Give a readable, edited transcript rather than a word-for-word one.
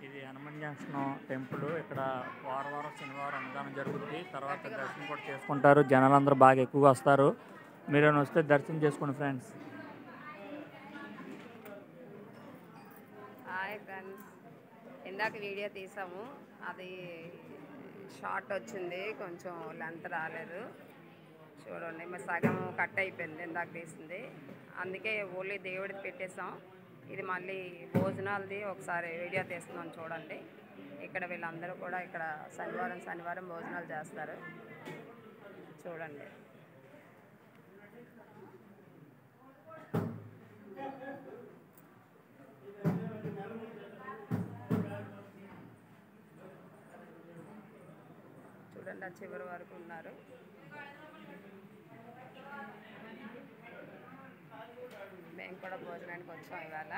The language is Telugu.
ఇది హనుమాన్ జంక్షన్ టెంపుల్. ఇక్కడ వారం శనివారం అన్నదానం జరుగుతుంది. తర్వాత దర్శనం కూడా చేసుకుంటారు. జనాలందరూ బాగా ఎక్కువగా వస్తారు. మీరేమైనా వస్తే దర్శనం చేసుకోండి ఫ్రెండ్స్. హాయ్ ఫ్రెండ్స్, ఇందాక వీడియో తీసాము, అది షార్ట్ వచ్చింది, కొంచెం లెంత్ రాలేదు. చూడండి, మరి సగం కట్ అయిపోయింది ఇందాక తీసింది. అందుకే ఓన్లీ దేవుడిది పెట్టేసాం. ఇది మళ్ళీ భోజనాలది ఒకసారి వీడియో తీస్తున్నాం చూడండి. ఇక్కడ వీళ్ళందరూ కూడా ఇక్కడ శనివారం భోజనాలు చేస్తారు. చూడండి. చూడండి, ఆ చివరి వరకు ఉన్నారు. మేము కూడా భోజనానికి వచ్చాం ఇవాళ.